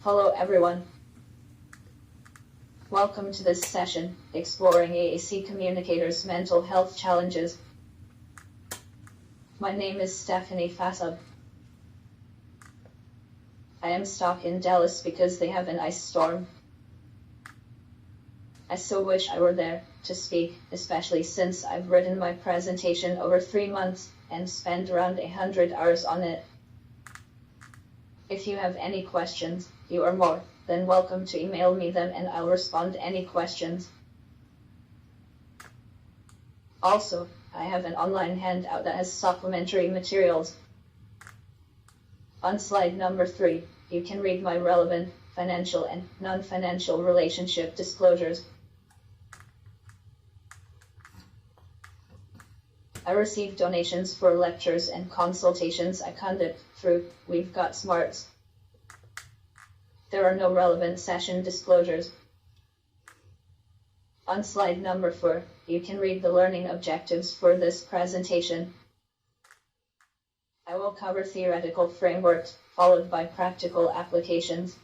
Hello everyone. Welcome to this session, exploring AAC Communicators' mental health challenges. My name is Stephanie Fassab. I am stuck in Dallas because they have an ice storm. I so wish I were there to speak, especially since I've written my presentation over 3 months and spent around 100 hours on it. If you have any questions, you are more than welcome to email me them and I'll respond to any questions. Also, I have an online handout that has supplementary materials. On slide number 3, you can read my relevant financial and non-financial relationship disclosures. I receive donations for lectures and consultations I conduct through We've Got Smarts. There are no relevant session disclosures. On slide number 4, you can read the learning objectives for this presentation. I will cover theoretical frameworks, followed by practical applications.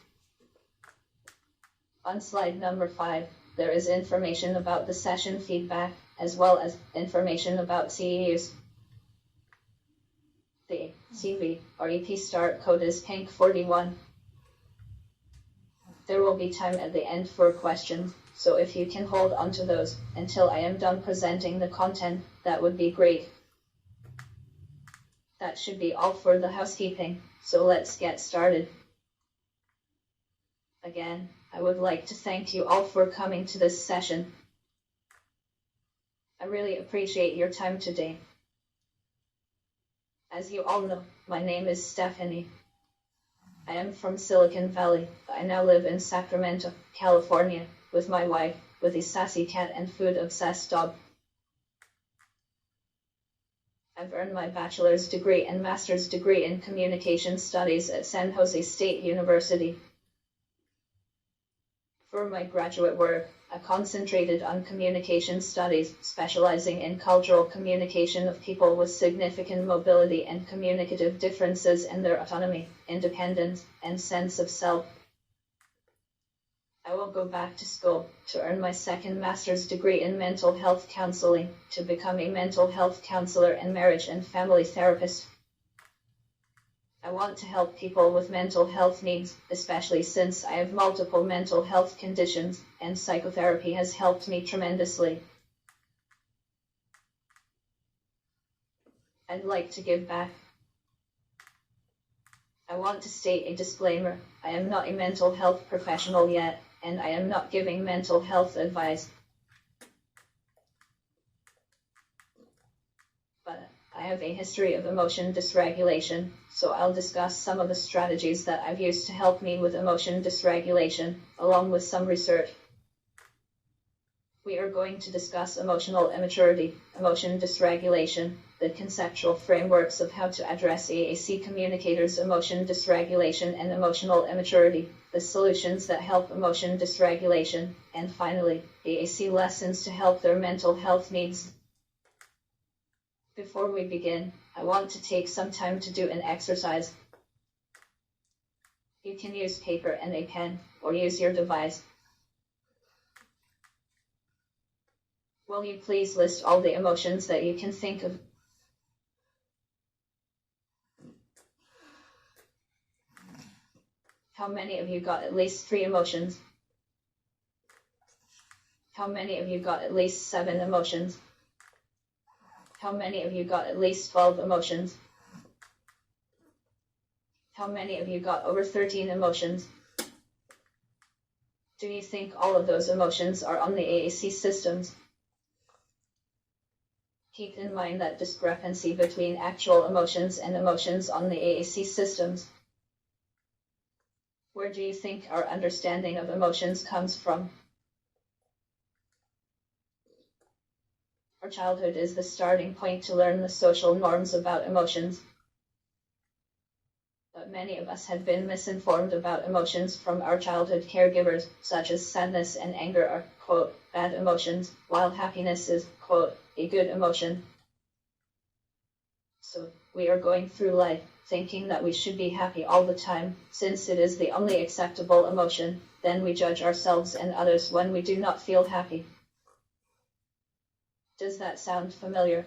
On slide number 5, there is information about the session feedback, as well as information about CEUs. The CV or EP start code is PANK41. There will be time at the end for questions, so if you can hold on to those until I am done presenting the content, that would be great. That should be all for the housekeeping, so let's get started. Again, I would like to thank you all for coming to this session. I really appreciate your time today. As you all know, my name is Stephanie. I am from Silicon Valley, but I now live in Sacramento, California, with my wife, with a sassy cat and food-obsessed dog. I've earned my bachelor's degree and master's degree in communication studies at San Jose State University. For my graduate work, I concentrated on communication studies, specializing in cultural communication of people with significant mobility and communicative differences in their autonomy, independence, and sense of self. I will go back to school to earn my second master's degree in mental health counseling, to become a mental health counselor and marriage and family therapist. I want to help people with mental health needs, especially since I have multiple mental health conditions, and psychotherapy has helped me tremendously. I'd like to give back. I want to state a disclaimer: I am not a mental health professional yet, and I am not giving mental health advice. But I have a history of emotion dysregulation, so I'll discuss some of the strategies that I've used to help me with emotion dysregulation, along with some research. We are going to discuss emotional immaturity, emotion dysregulation, the conceptual frameworks of how to address AAC communicators' emotion dysregulation and emotional immaturity, the solutions that help emotion dysregulation, and finally, AAC lessons to help their mental health needs. Before we begin, I want to take some time to do an exercise. You can use paper and a pen, or use your device. Will you please list all the emotions that you can think of? How many of you got at least 3 emotions? How many of you got at least 7 emotions? How many of you got at least 12 emotions? How many of you got over 13 emotions? Do you think all of those emotions are on the AAC systems? Keep in mind that discrepancy between actual emotions and emotions on the AAC systems. Where do you think our understanding of emotions comes from? Our childhood is the starting point to learn the social norms about emotions. But many of us have been misinformed about emotions from our childhood caregivers, such as sadness and anger are, quote, bad emotions, while happiness is, quote, a good emotion. So, we are going through life thinking that we should be happy all the time, since it is the only acceptable emotion. Then we judge ourselves and others when we do not feel happy. Does that sound familiar?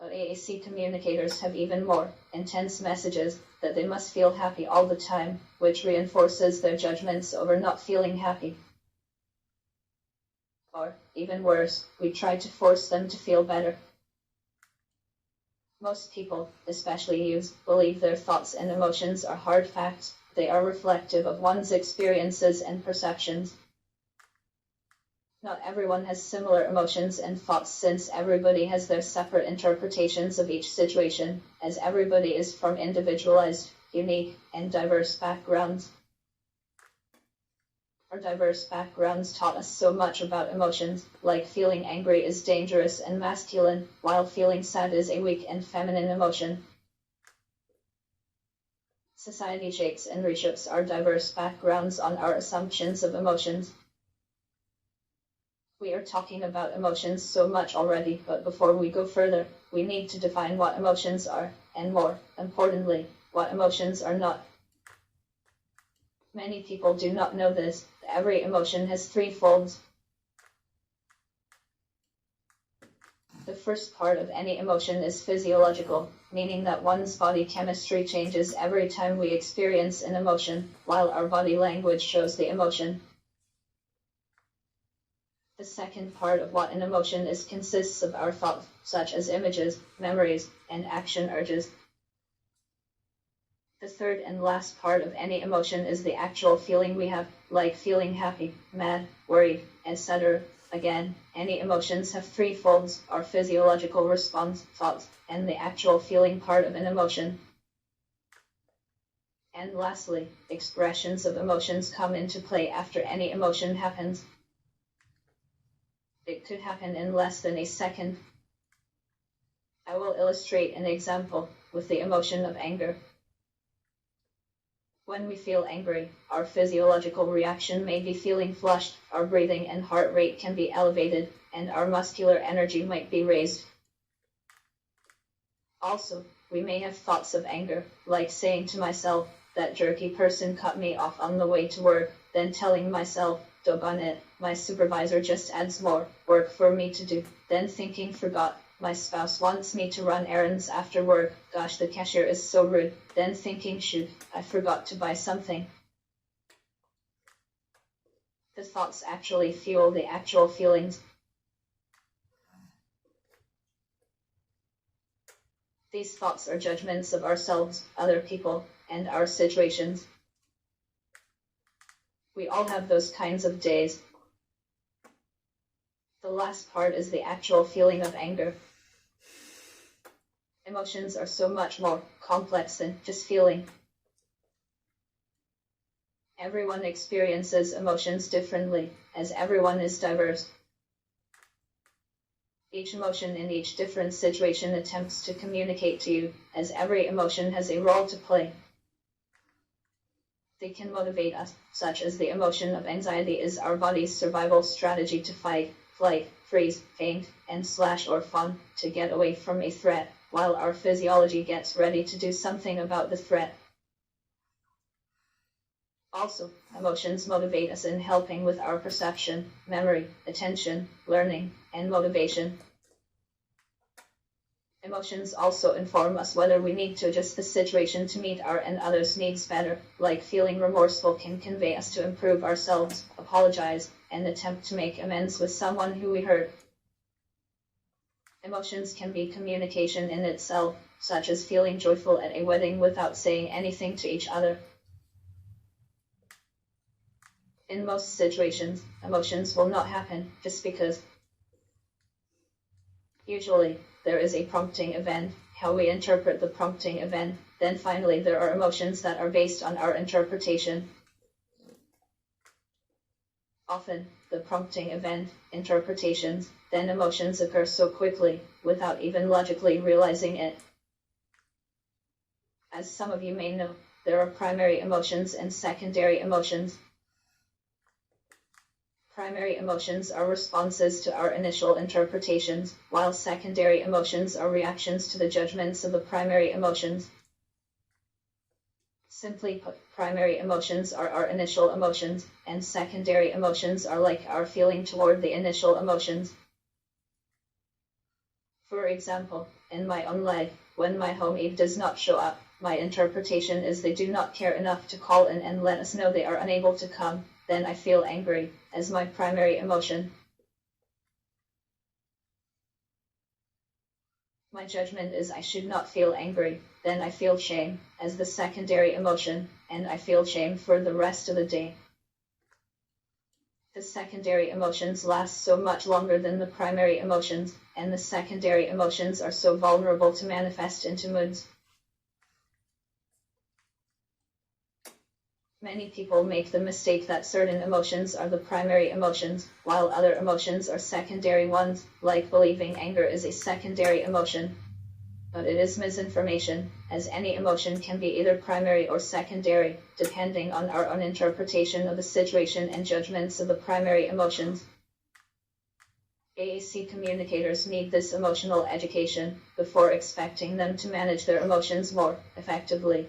AAC communicators have even more intense messages that they must feel happy all the time, which reinforces their judgments over not feeling happy. Or, even worse, we try to force them to feel better. Most people, especially youths, believe their thoughts and emotions are hard facts. They are reflective of one's experiences and perceptions. Not everyone has similar emotions and thoughts, since everybody has their separate interpretations of each situation, as everybody is from individualized, unique, and diverse backgrounds. Our diverse backgrounds taught us so much about emotions, like feeling angry is dangerous and masculine, while feeling sad is a weak and feminine emotion. Society shapes and reshapes our diverse backgrounds on our assumptions of emotions. We are talking about emotions so much already, but before we go further, we need to define what emotions are, and more importantly, what emotions are not. Many people do not know this. Every emotion has three folds. The first part of any emotion is physiological, meaning that one's body chemistry changes every time we experience an emotion, while our body language shows the emotion. The second part of what an emotion is consists of our thoughts, such as images, memories, and action urges. The third and last part of any emotion is the actual feeling we have, like feeling happy, mad, worried, etc. Again, any emotions have three folds: our physiological response, thoughts, and the actual feeling part of an emotion. And lastly, expressions of emotions come into play after any emotion happens. It could happen in less than a second. I will illustrate an example with the emotion of anger. When we feel angry, our physiological reaction may be feeling flushed, our breathing and heart rate can be elevated, and our muscular energy might be raised. Also, we may have thoughts of anger, like saying to myself, "That jerky person cut me off on the way to work," then telling myself, "Doggone it, my supervisor just adds more work for me to do," then thinking, "Forgot, my spouse wants me to run errands after work, gosh, the cashier is so rude," then thinking, "Shoot, I forgot to buy something." The thoughts actually fuel the actual feelings. These thoughts are judgments of ourselves, other people, and our situations. We all have those kinds of days. The last part is the actual feeling of anger. Emotions are so much more complex than just feeling. Everyone experiences emotions differently, as everyone is diverse. Each emotion in each different situation attempts to communicate to you, as every emotion has a role to play. They can motivate us, such as the emotion of anxiety is our body's survival strategy to fight, flight, freeze, faint, and slash or fawn, to get away from a threat, while our physiology gets ready to do something about the threat. Also, emotions motivate us in helping with our perception, memory, attention, learning, and motivation. Emotions also inform us whether we need to adjust the situation to meet our and others' needs better, like feeling remorseful can convey us to improve ourselves, apologize, and attempt to make amends with someone who we hurt. Emotions can be communication in itself, such as feeling joyful at a wedding without saying anything to each other. In most situations, emotions will not happen just because. Usually, there is a prompting event, how we interpret the prompting event, then finally there are emotions that are based on our interpretation. Often, the prompting event, interpretations, then emotions occur so quickly, without even logically realizing it. As some of you may know, there are primary emotions and secondary emotions. Primary emotions are responses to our initial interpretations, while secondary emotions are reactions to the judgments of the primary emotions. Simply put, primary emotions are our initial emotions, and secondary emotions are like our feeling toward the initial emotions. For example, in my own life, when my homemade does not show up, my interpretation is they do not care enough to call in and let us know they are unable to come. Then I feel angry, as my primary emotion. My judgment is I should not feel angry. Then I feel shame, as the secondary emotion, and I feel shame for the rest of the day. The secondary emotions last so much longer than the primary emotions, and the secondary emotions are so vulnerable to manifest into moods. Many people make the mistake that certain emotions are the primary emotions, while other emotions are secondary ones, like believing anger is a secondary emotion. But it is misinformation, as any emotion can be either primary or secondary, depending on our own interpretation of the situation and judgments of the primary emotions. AAC communicators need this emotional education before expecting them to manage their emotions more effectively.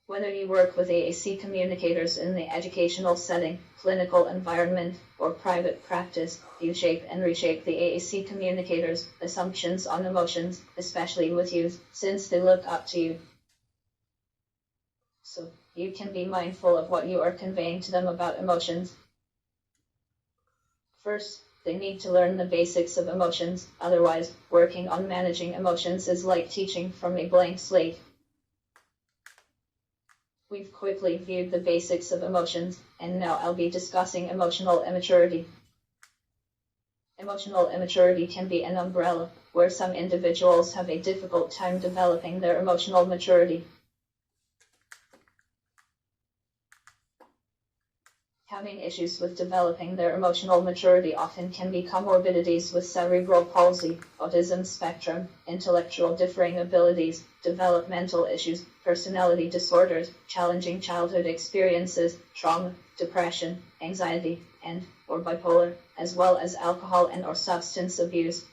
Whether you work with AAC communicators in the educational setting, clinical environment, or private practice, you shape and reshape the AAC communicators' assumptions on emotions, especially with youth, since they look up to you. So, you can be mindful of what you are conveying to them about emotions. First, they need to learn the basics of emotions, otherwise, working on managing emotions is like teaching from a blank slate. We've quickly viewed the basics of emotions, and now I'll be discussing emotional immaturity. Emotional immaturity can be an umbrella, where some individuals have a difficult time developing their emotional maturity. Having issues with developing their emotional maturity often can be comorbidities with cerebral palsy, autism spectrum, intellectual differing abilities, developmental issues, personality disorders, challenging childhood experiences, trauma, depression, anxiety, or bipolar, as well as alcohol and/or substance abuse.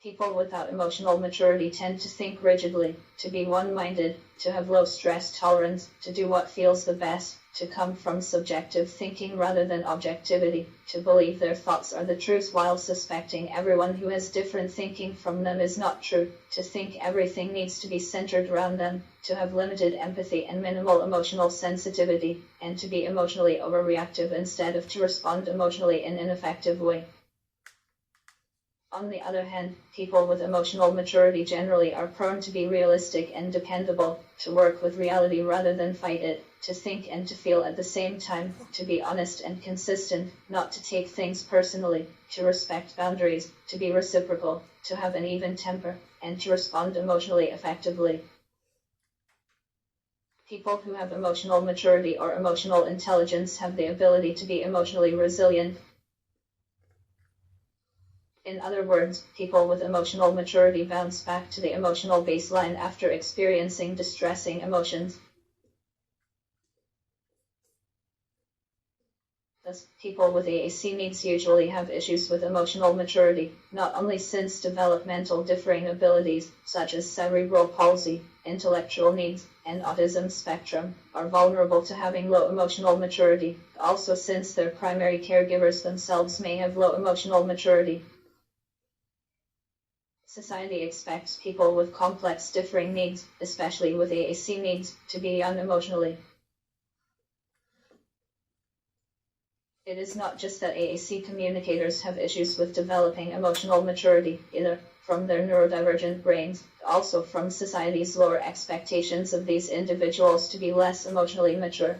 People without emotional maturity tend to think rigidly, to be one-minded, to have low stress tolerance, to do what feels the best, to come from subjective thinking rather than objectivity, to believe their thoughts are the truth while suspecting everyone who has different thinking from them is not true, to think everything needs to be centered around them, to have limited empathy and minimal emotional sensitivity, and to be emotionally overreactive instead of to respond emotionally in an effective way. On the other hand, people with emotional maturity generally are prone to be realistic and dependable, to work with reality rather than fight it, to think and to feel at the same time, to be honest and consistent, not to take things personally, to respect boundaries, to be reciprocal, to have an even temper, and to respond emotionally effectively. People who have emotional maturity or emotional intelligence have the ability to be emotionally resilient. In other words, people with emotional maturity bounce back to the emotional baseline after experiencing distressing emotions. Thus, people with AAC needs usually have issues with emotional maturity, not only since developmental differing abilities, such as cerebral palsy, intellectual needs, and autism spectrum, are vulnerable to having low emotional maturity, but also since their primary caregivers themselves may have low emotional maturity. Society expects people with complex differing needs, especially with AAC needs, to be young emotionally. It is not just that AAC communicators have issues with developing emotional maturity, either from their neurodivergent brains, but also from society's lower expectations of these individuals to be less emotionally mature.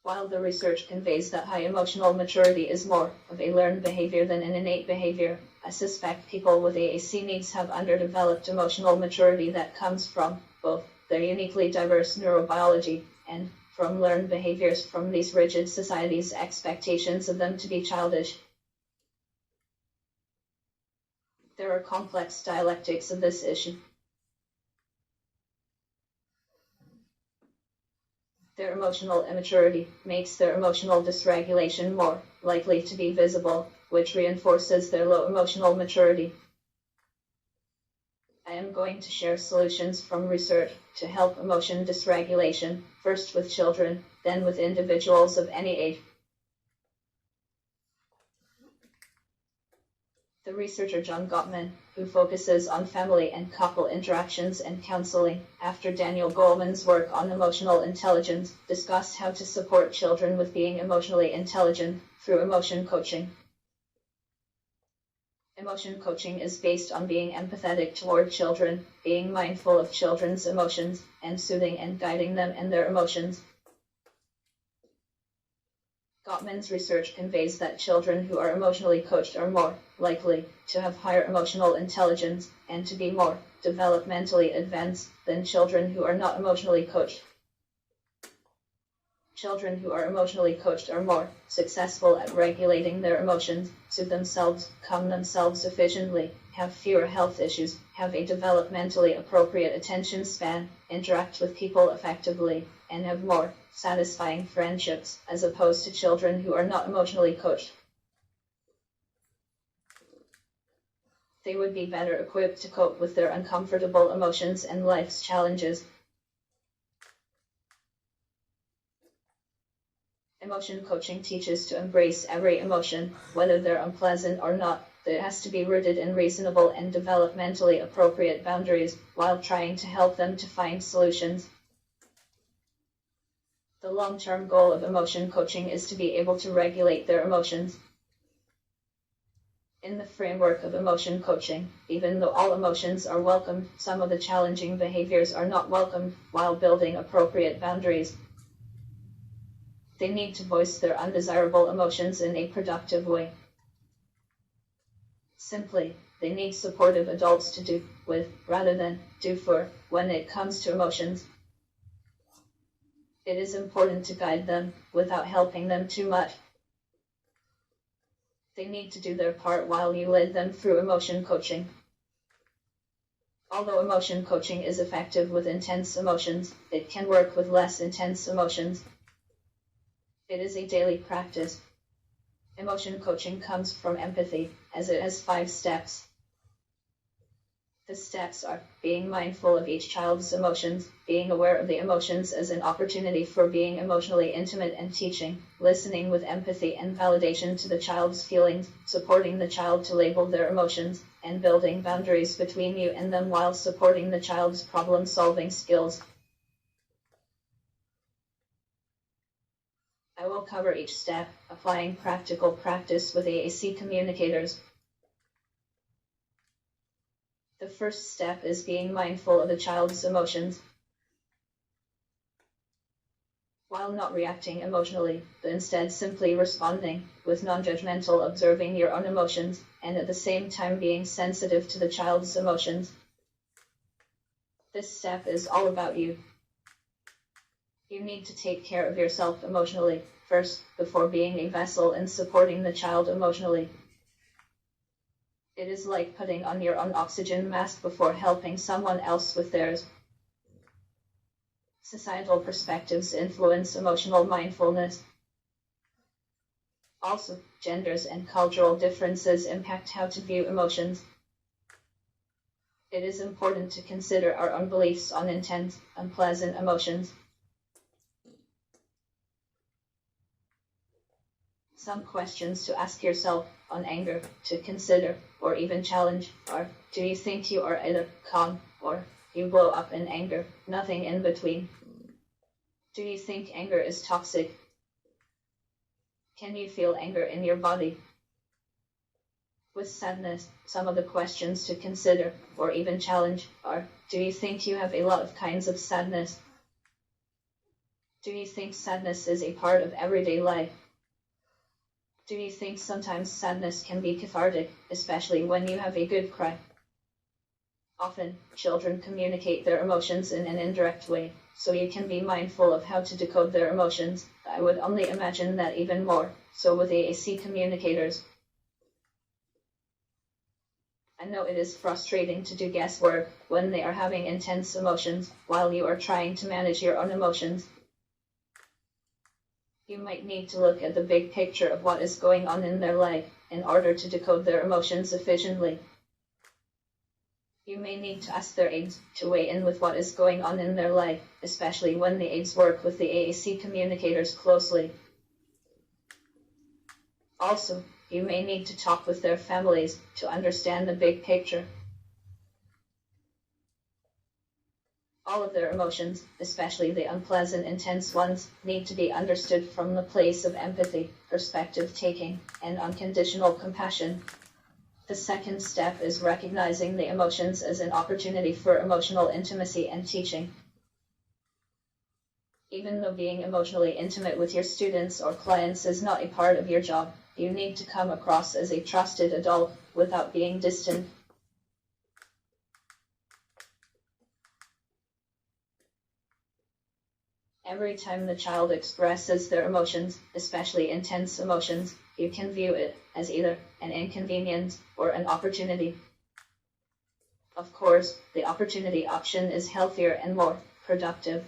While the research conveys that high emotional maturity is more of a learned behavior than an innate behavior, I suspect people with AAC needs have underdeveloped emotional maturity that comes from both their uniquely diverse neurobiology and from learned behaviors from these rigid societies' expectations of them to be childish. There are complex dialectics of this issue. Their emotional immaturity makes their emotional dysregulation more likely to be visible, which reinforces their low emotional maturity. I am going to share solutions from research to help emotion dysregulation, first with children, then with individuals of any age. The researcher John Gottman, who focuses on family and couple interactions and counseling, after Daniel Goleman's work on emotional intelligence, discussed how to support children with being emotionally intelligent through emotion coaching. Emotion coaching is based on being empathetic toward children, being mindful of children's emotions, and soothing and guiding them in their emotions. Gottman's research conveys that children who are emotionally coached are more likely to have higher emotional intelligence and to be more developmentally advanced than children who are not emotionally coached. Children who are emotionally coached are more successful at regulating their emotions, soothe themselves, calm themselves efficiently, have fewer health issues, have a developmentally appropriate attention span, interact with people effectively, and have more satisfying friendships, as opposed to children who are not emotionally coached. They would be better equipped to cope with their uncomfortable emotions and life's challenges. Emotion coaching teaches to embrace every emotion, whether they're unpleasant or not. It has to be rooted in reasonable and developmentally appropriate boundaries, while trying to help them to find solutions. The long-term goal of emotion coaching is to be able to regulate their emotions. In the framework of emotion coaching, even though all emotions are welcomed, some of the challenging behaviors are not welcomed, while building appropriate boundaries. They need to voice their undesirable emotions in a productive way. Simply, they need supportive adults to do with, rather than do for, when it comes to emotions. It is important to guide them, without helping them too much. They need to do their part while you lead them through emotion coaching. Although emotion coaching is effective with intense emotions, it can work with less intense emotions. It is a daily practice. Emotion coaching comes from empathy, as it has 5 steps. The steps are being mindful of each child's emotions, being aware of the emotions as an opportunity for being emotionally intimate and teaching, listening with empathy and validation to the child's feelings, supporting the child to label their emotions, and building boundaries between you and them while supporting the child's problem-solving skills. I will cover each step, applying practical practice with AAC communicators. The first step is being mindful of the child's emotions. While not reacting emotionally, but instead simply responding, with non-judgmental observing your own emotions, and at the same time being sensitive to the child's emotions. This step is all about you. You need to take care of yourself emotionally, first, before being a vessel in supporting the child emotionally. It is like putting on your own oxygen mask before helping someone else with theirs. Societal perspectives influence emotional mindfulness. Also, genders and cultural differences impact how to view emotions. It is important to consider our own beliefs on intense, unpleasant emotions. Some questions to ask yourself on anger, to consider, or even challenge, are: do you think you are either calm, or you blow up in anger, nothing in between? Do you think anger is toxic? Can you feel anger in your body? With sadness, some of the questions to consider, or even challenge, are: do you think you have a lot of kinds of sadness? Do you think sadness is a part of everyday life? Do you think sometimes sadness can be cathartic, especially when you have a good cry? Often, children communicate their emotions in an indirect way, so you can be mindful of how to decode their emotions. I would only imagine that even more so with AAC communicators. I know it is frustrating to do guesswork when they are having intense emotions, while you are trying to manage your own emotions. You might need to look at the big picture of what is going on in their life in order to decode their emotions efficiently. You may need to ask their aides to weigh in with what is going on in their life, especially when the aides work with the AAC communicators closely. Also, you may need to talk with their families to understand the big picture. All of their emotions, especially the unpleasant, intense ones, need to be understood from the place of empathy, perspective taking, and unconditional compassion. The second step is recognizing the emotions as an opportunity for emotional intimacy and teaching. Even though being emotionally intimate with your students or clients is not a part of your job, you need to come across as a trusted adult without being distant. Every time the child expresses their emotions, especially intense emotions, you can view it as either an inconvenience or an opportunity. Of course, the opportunity option is healthier and more productive.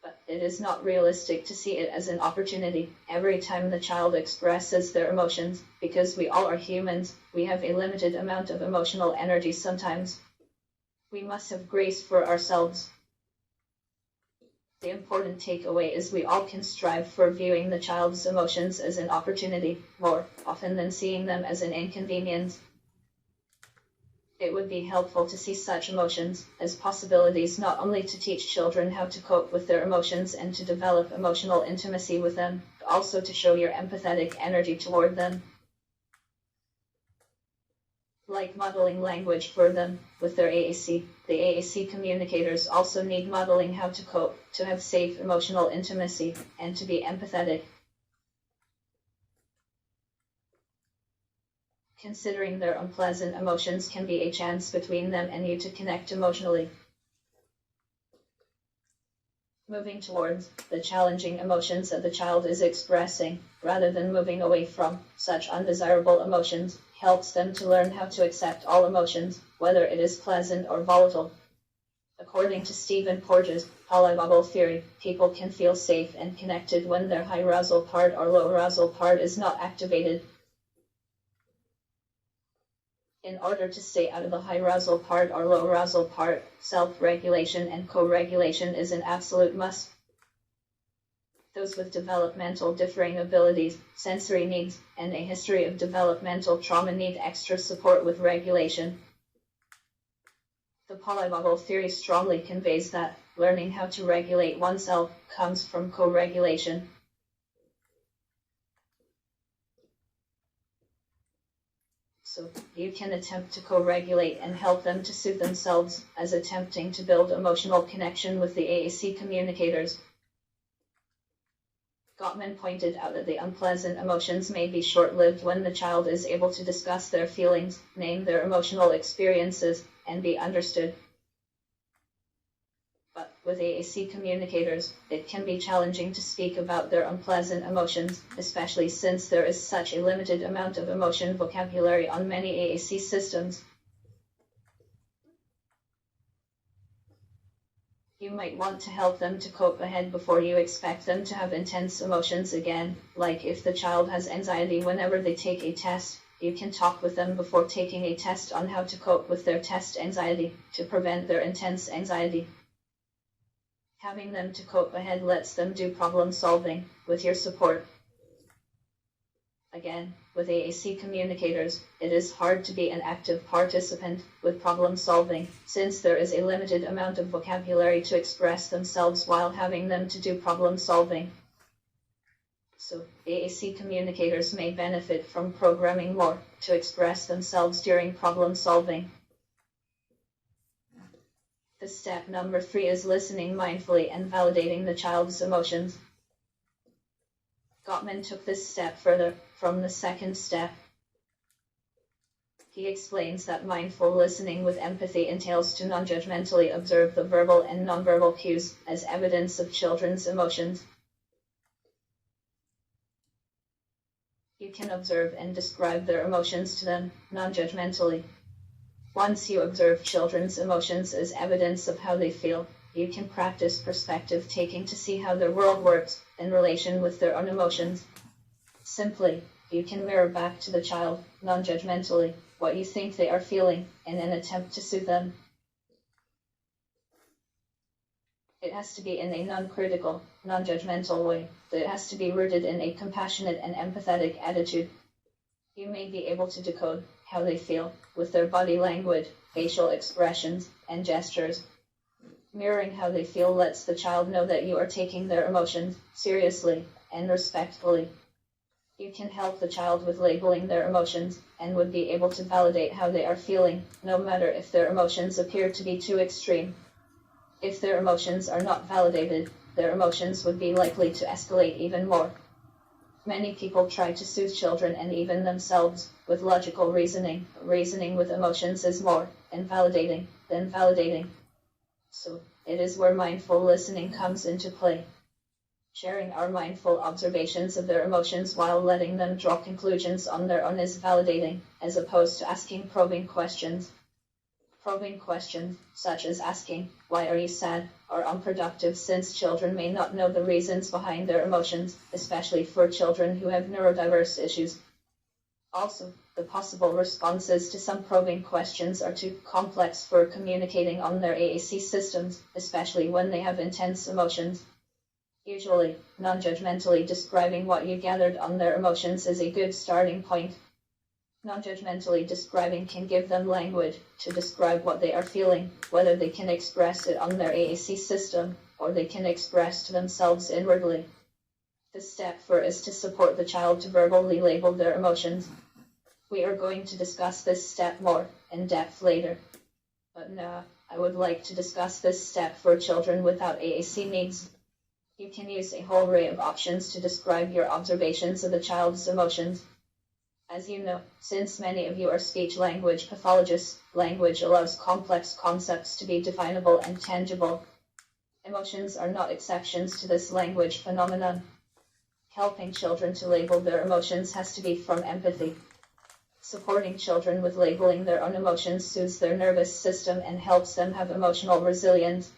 But it is not realistic to see it as an opportunity every time the child expresses their emotions, because we all are humans, we have a limited amount of emotional energy sometimes. We must have grace for ourselves. The important takeaway is we all can strive for viewing the child's emotions as an opportunity, more often than seeing them as an inconvenience. It would be helpful to see such emotions as possibilities not only to teach children how to cope with their emotions and to develop emotional intimacy with them, but also to show your empathetic energy toward them. Like modeling language for them with their AAC, the AAC communicators also need modeling how to cope, to have safe emotional intimacy, and to be empathetic. Considering their unpleasant emotions can be a chance between them and you to connect emotionally. Moving towards the challenging emotions that the child is expressing, rather than moving away from such undesirable emotions, helps them to learn how to accept all emotions, whether it is pleasant or volatile. According to Stephen Porges' polybubble theory, people can feel safe and connected when their high arousal part or low arousal part is not activated. In order to stay out of the high arousal part or low arousal part, self-regulation and co-regulation is an absolute must. Those with developmental differing abilities, sensory needs, and a history of developmental trauma need extra support with regulation. The polybubble theory strongly conveys that learning how to regulate oneself comes from co-regulation. So, you can attempt to co-regulate and help them to soothe themselves, as attempting to build emotional connection with the AAC communicators. Gottman pointed out that the unpleasant emotions may be short-lived when the child is able to discuss their feelings, name their emotional experiences, and be understood. But with AAC communicators, it can be challenging to speak about their unpleasant emotions, especially since there is such a limited amount of emotion vocabulary on many AAC systems. You might want to help them to cope ahead before you expect them to have intense emotions again, like if the child has anxiety whenever they take a test. You can talk with them before taking a test on how to cope with their test anxiety, to prevent their intense anxiety. Having them to cope ahead lets them do problem solving, with your support. Again, with AAC communicators, it is hard to be an active participant with problem solving, since there is a limited amount of vocabulary to express themselves while having them to do problem solving. So, AAC communicators may benefit from programming more to express themselves during problem solving. The step number 3 is listening mindfully and validating the child's emotions. Gottman took this step further from the second step. He explains that mindful listening with empathy entails to non-judgmentally observe the verbal and nonverbal cues as evidence of children's emotions. You can observe and describe their emotions to them, non-judgmentally. Once you observe children's emotions as evidence of how they feel, you can practice perspective taking to see how their world works in relation with their own emotions. Simply, you can mirror back to the child, non-judgmentally, what you think they are feeling, in an attempt to soothe them. It has to be in a non-critical, non-judgmental way. It has to be rooted in a compassionate and empathetic attitude. You may be able to decode how they feel with their body language, facial expressions, and gestures. Mirroring how they feel lets the child know that you are taking their emotions seriously and respectfully. You can help the child with labeling their emotions, and would be able to validate how they are feeling, no matter if their emotions appear to be too extreme. If their emotions are not validated, their emotions would be likely to escalate even more. Many people try to soothe children and even themselves with logical reasoning. Reasoning with emotions is more invalidating than validating. So, it is where mindful listening comes into play. Sharing our mindful observations of their emotions while letting them draw conclusions on their own is validating, as opposed to asking probing questions. Probing questions, such as asking, "Why are you sad?" are unproductive since children may not know the reasons behind their emotions, especially for children who have neurodiverse issues. Also, the possible responses to some probing questions are too complex for communicating on their AAC systems, especially when they have intense emotions. Usually, non-judgmentally describing what you gathered on their emotions is a good starting point. Non-judgmentally describing can give them language to describe what they are feeling, whether they can express it on their AAC system, or they can express to themselves inwardly. The step 4 is to support the child to verbally label their emotions. We are going to discuss this step more in depth later. But now, I would like to discuss this step for children without AAC needs. You can use a whole array of options to describe your observations of the child's emotions. As you know, since many of you are speech-language pathologists, language allows complex concepts to be definable and tangible. Emotions are not exceptions to this language phenomenon. Helping children to label their emotions has to be from empathy. Supporting children with labeling their own emotions soothes their nervous system and helps them have emotional resilience.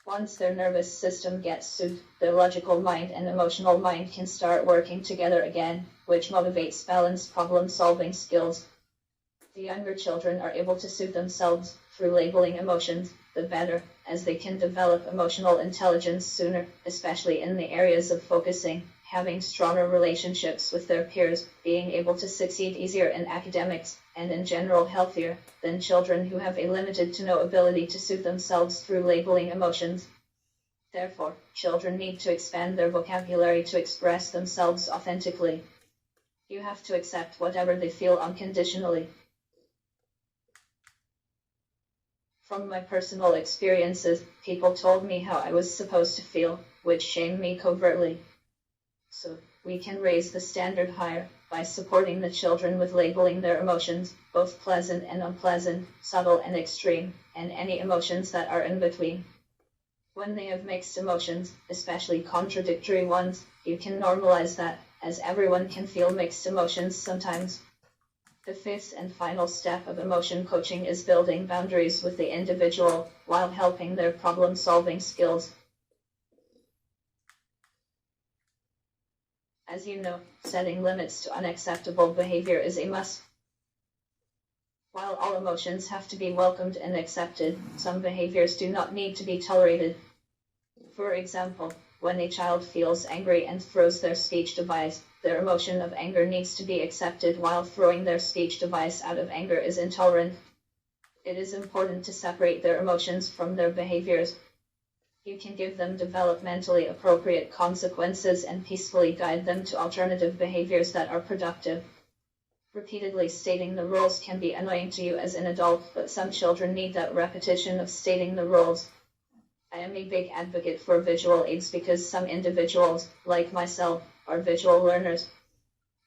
Once their nervous system gets soothed, their logical mind and emotional mind can start working together again, which motivates balanced problem-solving skills. The younger children are able to soothe themselves through labeling emotions, the better, as they can develop emotional intelligence sooner, especially in the areas of focusing, having stronger relationships with their peers, being able to succeed easier in academics, and in general healthier than children who have a limited to no ability to soothe themselves through labeling emotions. Therefore, children need to expand their vocabulary to express themselves authentically. You have to accept whatever they feel unconditionally. From my personal experiences, people told me how I was supposed to feel, which shamed me covertly. So, we can raise the standard higher by supporting the children with labeling their emotions, both pleasant and unpleasant, subtle and extreme, and any emotions that are in between. When they have mixed emotions, especially contradictory ones, you can normalize that, as everyone can feel mixed emotions sometimes. The fifth and final step of emotion coaching is building boundaries with the individual, while helping their problem-solving skills. As you know, setting limits to unacceptable behavior is a must. While all emotions have to be welcomed and accepted, some behaviors do not need to be tolerated. For example, when a child feels angry and throws their speech device, their emotion of anger needs to be accepted, while throwing their speech device out of anger is intolerant. It is important to separate their emotions from their behaviors. You can give them developmentally appropriate consequences and peacefully guide them to alternative behaviors that are productive. Repeatedly stating the rules can be annoying to you as an adult, but some children need that repetition of stating the rules. I am a big advocate for visual aids because some individuals, like myself, are visual learners.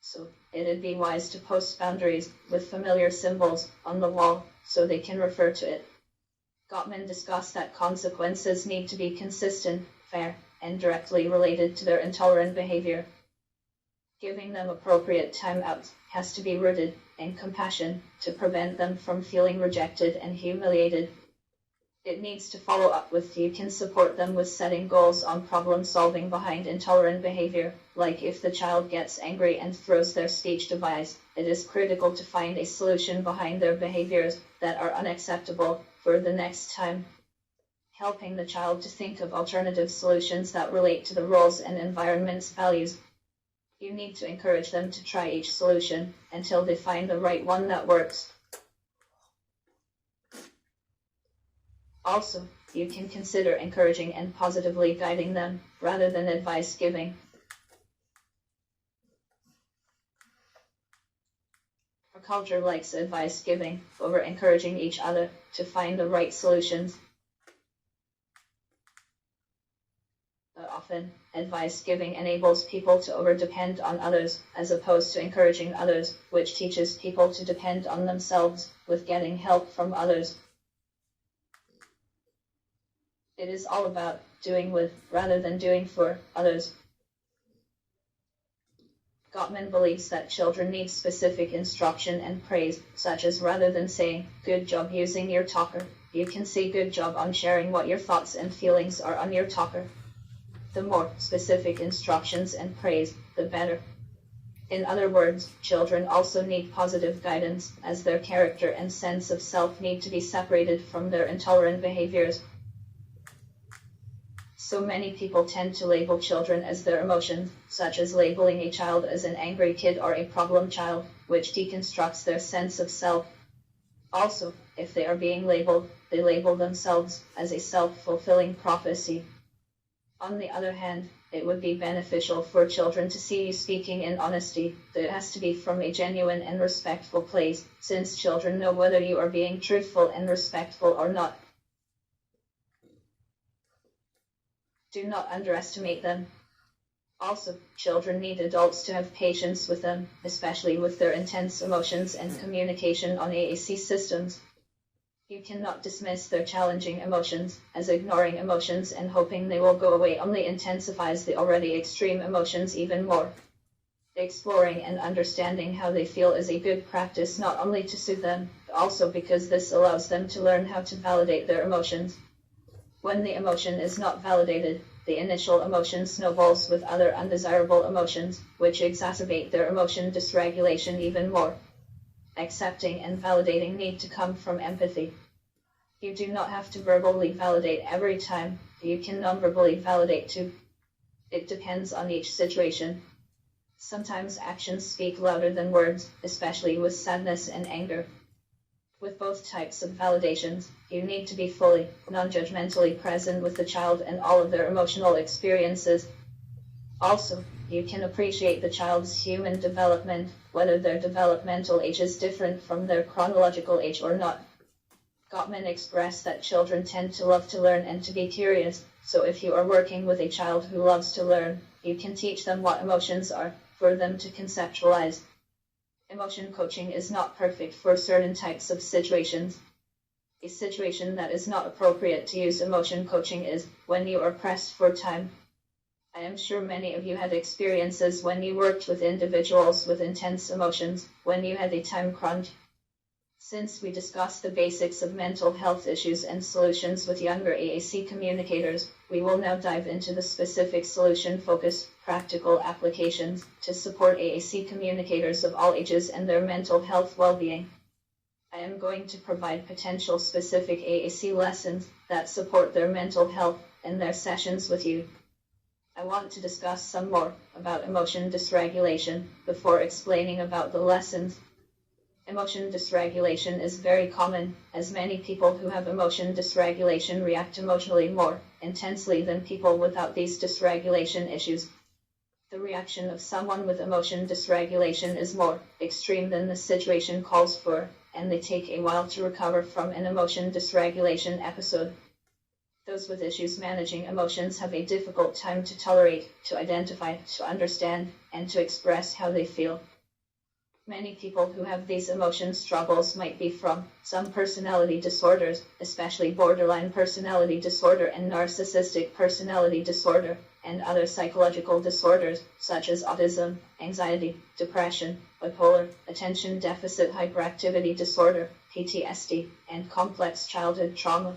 So, it'd be wise to post boundaries with familiar symbols on the wall so they can refer to it. Gottman discussed that consequences need to be consistent, fair, and directly related to their intolerant behavior. Giving them appropriate timeouts has to be rooted in compassion to prevent them from feeling rejected and humiliated. It needs to follow up with you can support them with setting goals on problem solving behind intolerant behavior, like if the child gets angry and throws their speech device, it is critical to find a solution behind their behaviors that are unacceptable for the next time. Helping the child to think of alternative solutions that relate to the roles and environment's values. You need to encourage them to try each solution until they find the right one that works. Also, you can consider encouraging and positively guiding them, rather than advice giving. Our culture likes advice giving over encouraging each other to find the right solutions. But often, advice giving enables people to over-depend on others, as opposed to encouraging others, which teaches people to depend on themselves, with getting help from others. It is all about doing with, rather than doing for, others. Gottman believes that children need specific instruction and praise, such as rather than saying, "Good job using your talker," you can say, "Good job on sharing what your thoughts and feelings are on your talker." The more specific instructions and praise, the better. In other words, children also need positive guidance, as their character and sense of self need to be separated from their intolerant behaviors. So many people tend to label children as their emotions, such as labeling a child as an angry kid or a problem child, which deconstructs their sense of self. Also, if they are being labeled, they label themselves as a self-fulfilling prophecy. On the other hand, it would be beneficial for children to see you speaking in honesty, but it has to be from a genuine and respectful place, since children know whether you are being truthful and respectful or not. Do not underestimate them. Also, children need adults to have patience with them, especially with their intense emotions and communication on AAC systems. You cannot dismiss their challenging emotions, as ignoring emotions and hoping they will go away only intensifies the already extreme emotions even more. Exploring and understanding how they feel is a good practice, not only to soothe them, but also because this allows them to learn how to validate their emotions. When the emotion is not validated, the initial emotion snowballs with other undesirable emotions, which exacerbate their emotion dysregulation even more. Accepting and validating need to come from empathy. You do not have to verbally validate every time, you can non-verbally validate too. It depends on each situation. Sometimes actions speak louder than words, especially with sadness and anger. With both types of validations, you need to be fully, non-judgmentally present with the child and all of their emotional experiences. Also, you can appreciate the child's human development, whether their developmental age is different from their chronological age or not. Gottman expressed that children tend to love to learn and to be curious, so if you are working with a child who loves to learn, you can teach them what emotions are, for them to conceptualize. Emotion coaching is not perfect for certain types of situations. A situation that is not appropriate to use emotion coaching is when you are pressed for time. I am sure many of you had experiences when you worked with individuals with intense emotions, when you had a time crunch. Since we discussed the basics of mental health issues and solutions with younger AAC communicators, we will now dive into the specific solution-focused, practical applications to support AAC communicators of all ages and their mental health well-being. I am going to provide potential specific AAC lessons that support their mental health in their sessions with you. I want to discuss some more about emotion dysregulation before explaining about the lessons. Emotion dysregulation is very common, as many people who have emotion dysregulation react emotionally more intensely than people without these dysregulation issues. The reaction of someone with emotion dysregulation is more extreme than the situation calls for, and they take a while to recover from an emotion dysregulation episode. Those with issues managing emotions have a difficult time to tolerate, to identify, to understand, and to express how they feel. Many people who have these emotion struggles might be from some personality disorders, especially borderline personality disorder and narcissistic personality disorder, and other psychological disorders, such as autism, anxiety, depression, bipolar, attention deficit hyperactivity disorder, PTSD, and complex childhood trauma.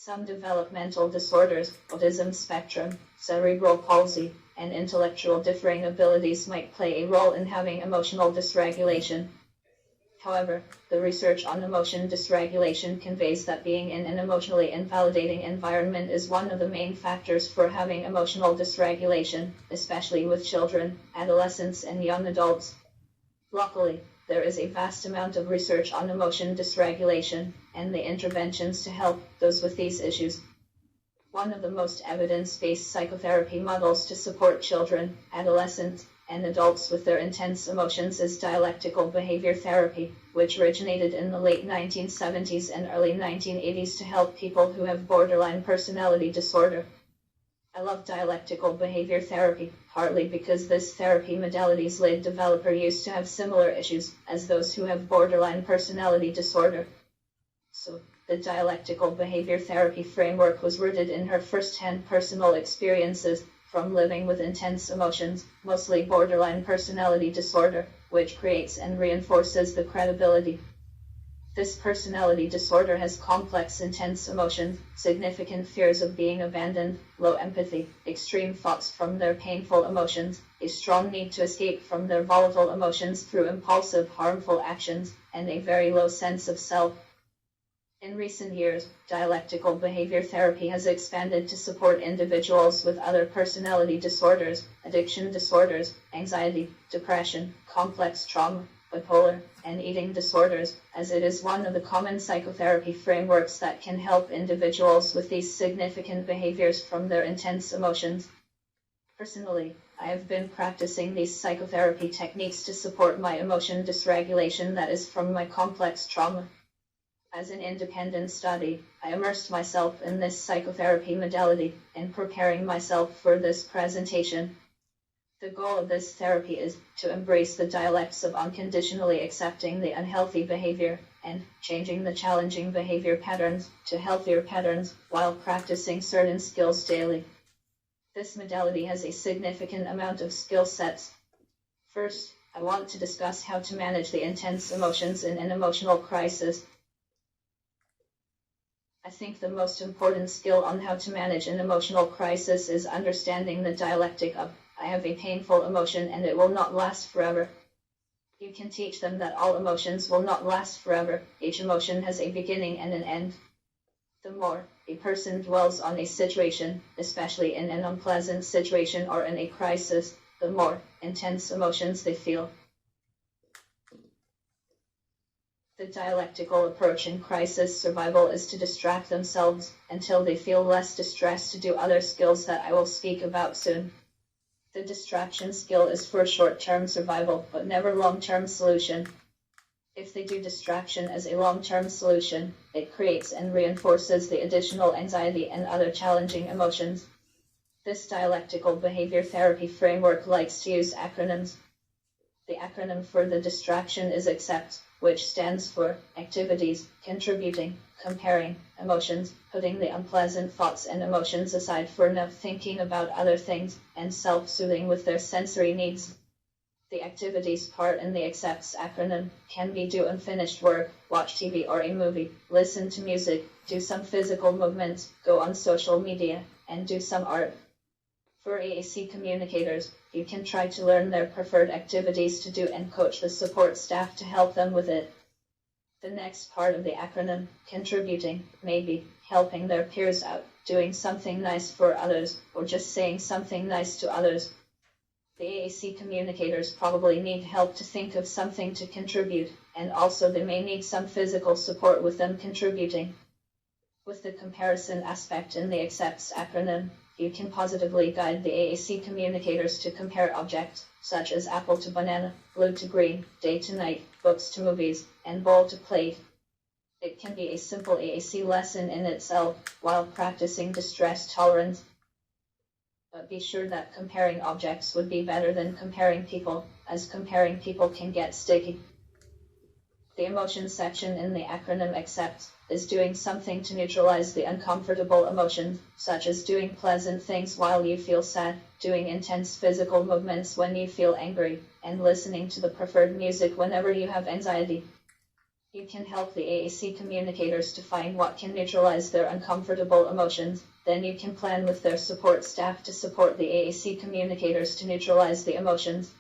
Some developmental disorders, autism spectrum, cerebral palsy, and intellectual differing abilities might play a role in having emotional dysregulation. However, the research on emotion dysregulation conveys that being in an emotionally invalidating environment is one of the main factors for having emotional dysregulation, especially with children, adolescents, and young adults. Luckily, there is a vast amount of research on emotion dysregulation and the interventions to help those with these issues. One of the most evidence-based psychotherapy models to support children, adolescents, and adults with their intense emotions is dialectical behavior therapy, which originated in the late 1970s and early 1980s to help people who have borderline personality disorder. I love dialectical behavior therapy, partly because this therapy modality's lead developer used to have similar issues as those who have borderline personality disorder. So, the dialectical behavior therapy framework was rooted in her first-hand personal experiences from living with intense emotions, mostly borderline personality disorder, which creates and reinforces the credibility. This personality disorder has complex, intense emotions, significant fears of being abandoned, low empathy, extreme thoughts from their painful emotions, a strong need to escape from their volatile emotions through impulsive, harmful actions, and a very low sense of self. In recent years, dialectical behavior therapy has expanded to support individuals with other personality disorders, addiction disorders, anxiety, depression, complex trauma, bipolar, and eating disorders, as it is one of the common psychotherapy frameworks that can help individuals with these significant behaviors from their intense emotions. Personally, I have been practicing these psychotherapy techniques to support my emotion dysregulation that is from my complex trauma. As an independent study, I immersed myself in this psychotherapy modality in preparing myself for this presentation. The goal of this therapy is to embrace the dialects of unconditionally accepting the unhealthy behavior and changing the challenging behavior patterns to healthier patterns while practicing certain skills daily. This modality has a significant amount of skill sets. First, I want to discuss how to manage the intense emotions in an emotional crisis. I think the most important skill on how to manage an emotional crisis is understanding the dialectic of, I have a painful emotion and it will not last forever. You can teach them that all emotions will not last forever, each emotion has a beginning and an end. The more a person dwells on a situation, especially in an unpleasant situation or in a crisis, the more intense emotions they feel. The dialectical approach in crisis survival is to distract themselves until they feel less distressed to do other skills that I will speak about soon. The distraction skill is for short-term survival, but never long-term solution. If they do distraction as a long-term solution, it creates and reinforces the additional anxiety and other challenging emotions. This dialectical behavior therapy framework likes to use acronyms. The acronym for the distraction is ACCEPT, which stands for activities, contributing, comparing, emotions, putting the unpleasant thoughts and emotions aside for now thinking about other things, and self-soothing with their sensory needs. The activities part in the ACCEPT's acronym can be do unfinished work, watch TV or a movie, listen to music, do some physical movements, go on social media, and do some art. For AAC communicators, you can try to learn their preferred activities to do and coach the support staff to help them with it. The next part of the acronym, contributing, may be helping their peers out, doing something nice for others, or just saying something nice to others. The AAC communicators probably need help to think of something to contribute, and also they may need some physical support with them contributing. With the comparison aspect in the ACCEPT's acronym, you can positively guide the AAC communicators to compare objects, such as apple to banana, blue to green, day to night, books to movies, and bowl to plate. It can be a simple AAC lesson in itself, while practicing distress tolerance. But be sure that comparing objects would be better than comparing people, as comparing people can get sticky. The emotion section in the acronym ACCEPT is doing something to neutralize the uncomfortable emotions, such as doing pleasant things while you feel sad, doing intense physical movements when you feel angry, and listening to the preferred music whenever you have anxiety. You can help the AAC communicators to find what can neutralize their uncomfortable emotions. Then you can plan with their support staff to support the AAC communicators to neutralize the emotions.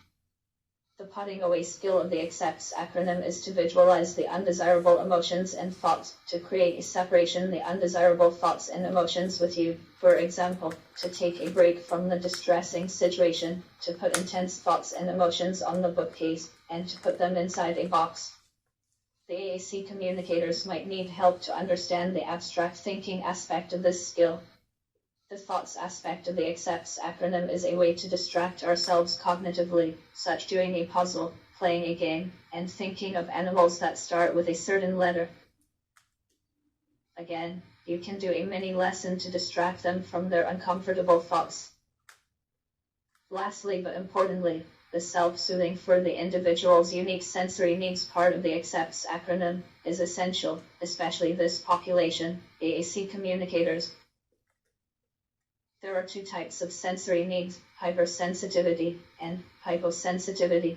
The putting away skill of the ACCEPTS acronym is to visualize the undesirable emotions and thoughts, to create a separation the undesirable thoughts and emotions with you. For example, to take a break from the distressing situation, to put intense thoughts and emotions on the bookcase, and to put them inside a box. The AAC communicators might need help to understand the abstract thinking aspect of this skill. The thoughts aspect of the ACCEPTS acronym is a way to distract ourselves cognitively, such doing a puzzle, playing a game, and thinking of animals that start with a certain letter. Again, you can do a mini lesson to distract them from their uncomfortable thoughts. Lastly but importantly, the self-soothing for the individual's unique sensory needs part of the ACCEPTS acronym is essential, especially this population, AAC communicators. There are two types of sensory needs, hypersensitivity and hyposensitivity.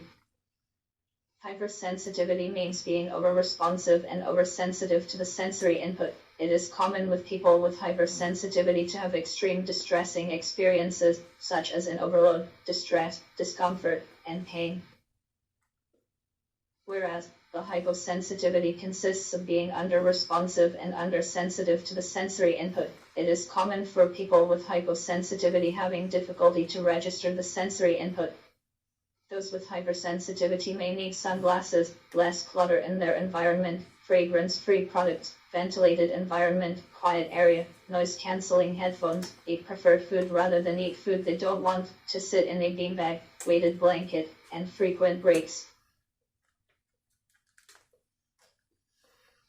Hypersensitivity means being over-responsive and oversensitive to the sensory input. It is common with people with hypersensitivity to have extreme distressing experiences, such as an overload, distress, discomfort, and pain. Whereas, the hyposensitivity consists of being under-responsive and under-sensitive to the sensory input. It is common for people with hyposensitivity having difficulty to register the sensory input. Those with hypersensitivity may need sunglasses, less clutter in their environment, fragrance-free products, ventilated environment, quiet area, noise-canceling headphones, eat preferred food rather than eat food they don't want, to sit in a beanbag, weighted blanket, and frequent breaks.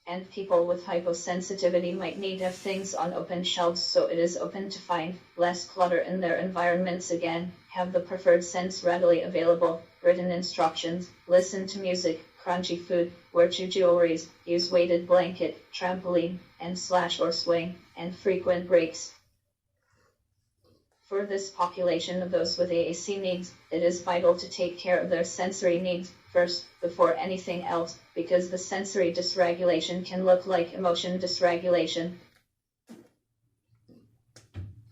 And people with hyposensitivity might need to have things on open shelves so it is open to find, less clutter in their environments again, have the preferred scents readily available, written instructions, listen to music, crunchy food, wear two jewelries, use weighted blanket, trampoline, and slash or swing, and frequent breaks. For this population of those with AAC needs, it is vital to take care of their sensory needs first, before anything else, because the sensory dysregulation can look like emotion dysregulation.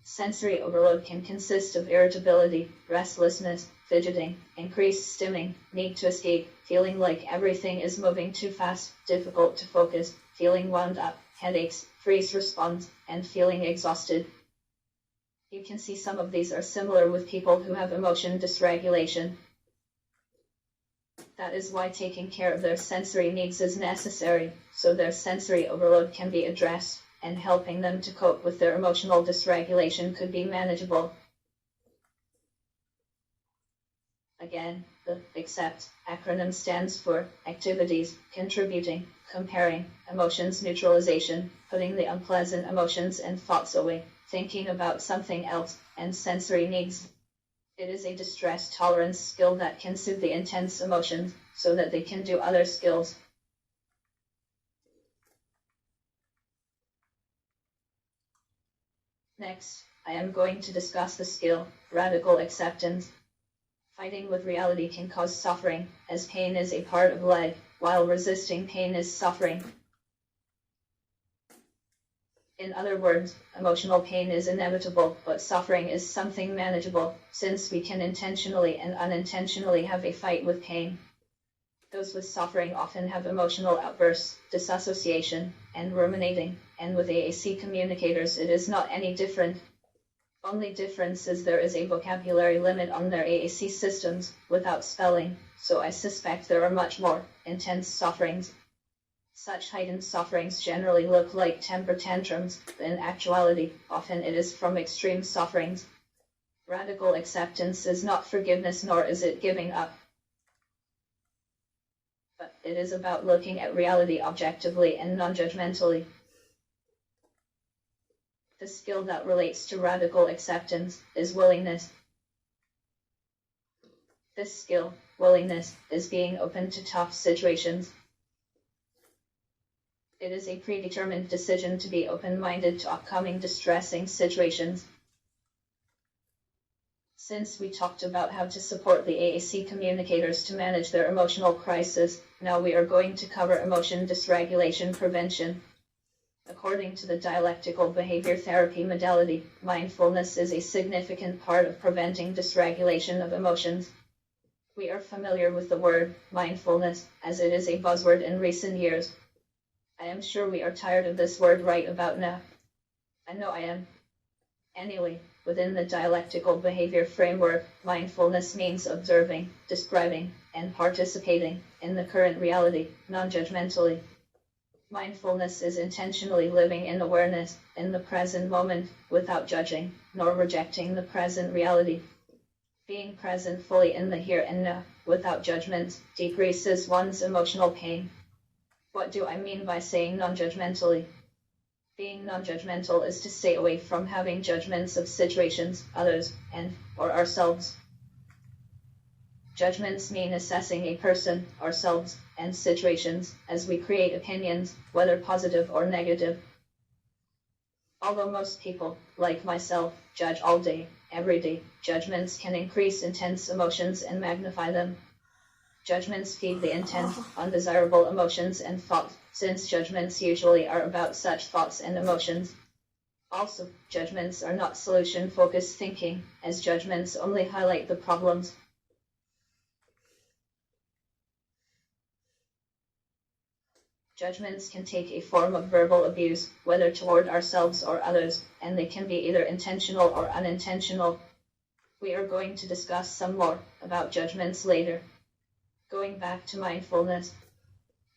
Sensory overload can consist of irritability, restlessness, fidgeting, increased stimming, need to escape, feeling like everything is moving too fast, difficult to focus, feeling wound up, headaches, freeze response, and feeling exhausted. You can see some of these are similar with people who have emotion dysregulation. That is why taking care of their sensory needs is necessary, so their sensory overload can be addressed, and helping them to cope with their emotional dysregulation could be manageable. Again, the ACCEPT acronym stands for Activities, Contributing, Comparing, Emotions Neutralization, Putting the Unpleasant Emotions and Thoughts Away, Thinking about Something Else, and Sensory Needs. It is a distress tolerance skill that can soothe the intense emotions, so that they can do other skills. Next, I am going to discuss the skill, radical acceptance. Fighting with reality can cause suffering, as pain is a part of life, while resisting pain is suffering. In other words, emotional pain is inevitable, but suffering is something manageable, since we can intentionally and unintentionally have a fight with pain. Those with suffering often have emotional outbursts, disassociation, and ruminating, and with AAC communicators it is not any different. Only difference is there is a vocabulary limit on their AAC systems, without spelling, so I suspect there are much more intense sufferings. Such heightened sufferings generally look like temper tantrums, but in actuality, often it is from extreme sufferings. Radical acceptance is not forgiveness nor is it giving up. But it is about looking at reality objectively and non-judgmentally. The skill that relates to radical acceptance is willingness. This skill, willingness, is being open to tough situations. It is a predetermined decision to be open-minded to upcoming distressing situations. Since we talked about how to support the AAC communicators to manage their emotional crisis, Now we are going to cover emotion dysregulation prevention. According to the dialectical behavior therapy modality, mindfulness is a significant part of preventing dysregulation of emotions. We are familiar with the word mindfulness, as it is a buzzword in recent years. I am sure we are tired of this word right about now. I know I am. Anyway, within the dialectical behavior framework, mindfulness means observing, describing, and participating in the current reality, non-judgmentally. Mindfulness is intentionally living in awareness, in the present moment, without judging, nor rejecting the present reality. Being present fully in the here and now, without judgments, decreases one's emotional pain. What do I mean by saying non-judgmentally? Being non-judgmental is to stay away from having judgments of situations, others, or ourselves. Judgments mean assessing a person, ourselves, and situations, as we create opinions, whether positive or negative. Although most people, like myself, judge all day, every day, judgments can increase intense emotions and magnify them. Judgments feed the intense, undesirable emotions and thoughts, since judgments usually are about such thoughts and emotions. Also, judgments are not solution-focused thinking, as judgments only highlight the problems. Judgments can take a form of verbal abuse, whether toward ourselves or others, and they can be either intentional or unintentional. We are going to discuss some more about judgments later. Going back to mindfulness.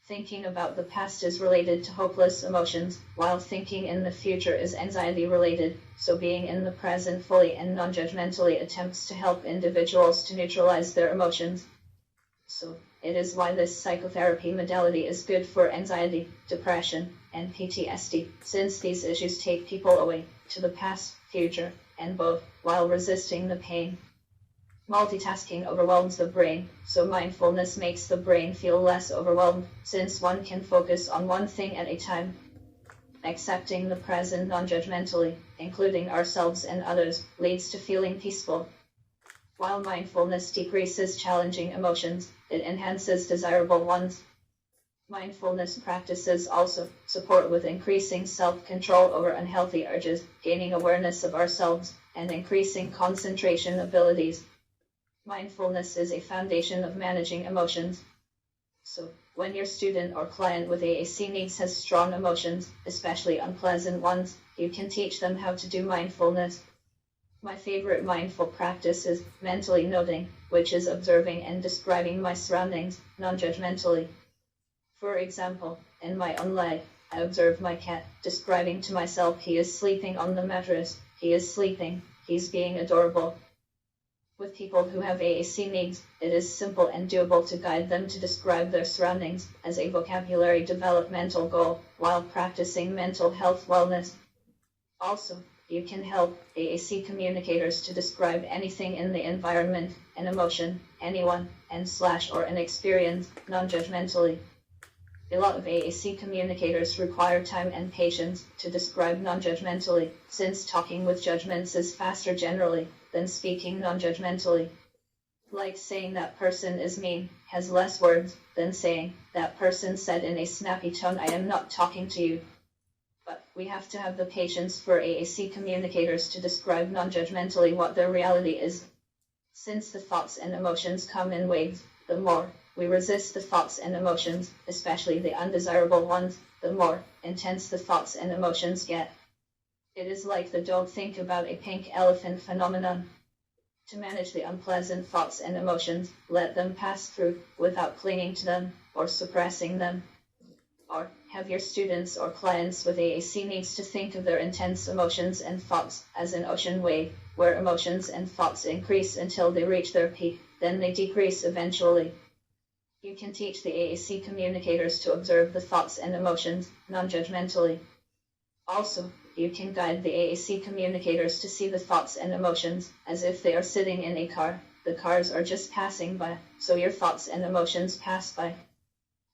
Thinking about the past is related to hopeless emotions, while thinking in the future is anxiety related, so being in the present fully and non-judgmentally attempts to help individuals to neutralize their emotions. So, it is why this psychotherapy modality is good for anxiety, depression, and PTSD, since these issues take people away to the past, future, and both, while resisting the pain. Multitasking overwhelms the brain, so mindfulness makes the brain feel less overwhelmed, since one can focus on one thing at a time. Accepting the present non-judgmentally, including ourselves and others, leads to feeling peaceful. While mindfulness decreases challenging emotions, it enhances desirable ones. Mindfulness practices also support with increasing self-control over unhealthy urges, gaining awareness of ourselves, and increasing concentration abilities. Mindfulness is a foundation of managing emotions. So, when your student or client with AAC needs has strong emotions, especially unpleasant ones, you can teach them how to do mindfulness. My favorite mindful practice is mentally noting, which is observing and describing my surroundings, non-judgmentally. For example, in my own life, I observe my cat, describing to myself he is sleeping on the mattress, he is sleeping, he's being adorable. With people who have AAC needs, it is simple and doable to guide them to describe their surroundings as a vocabulary developmental goal, while practicing mental health wellness. Also, you can help AAC communicators to describe anything in the environment, an emotion, anyone, or an experience, non-judgmentally. A lot of AAC communicators require time and patience to describe non-judgmentally, since talking with judgments is faster generally than speaking non-judgmentally. Like saying that person is mean, has less words than saying that person said in a snappy tone, I am not talking to you. But we have to have the patience for AAC communicators to describe non-judgmentally what their reality is. Since the thoughts and emotions come in waves, the more we resist the thoughts and emotions, especially the undesirable ones, the more intense the thoughts and emotions get. It is like the don't think about a pink elephant phenomenon. To manage the unpleasant thoughts and emotions, let them pass through, without clinging to them, or suppressing them. Or, have your students or clients with AAC needs to think of their intense emotions and thoughts as an ocean wave, where emotions and thoughts increase until they reach their peak, then they decrease eventually. You can teach the AAC communicators to observe the thoughts and emotions, non-judgmentally. Also, you can guide the AAC communicators to see the thoughts and emotions as if they are sitting in a car. The cars are just passing by, so your thoughts and emotions pass by.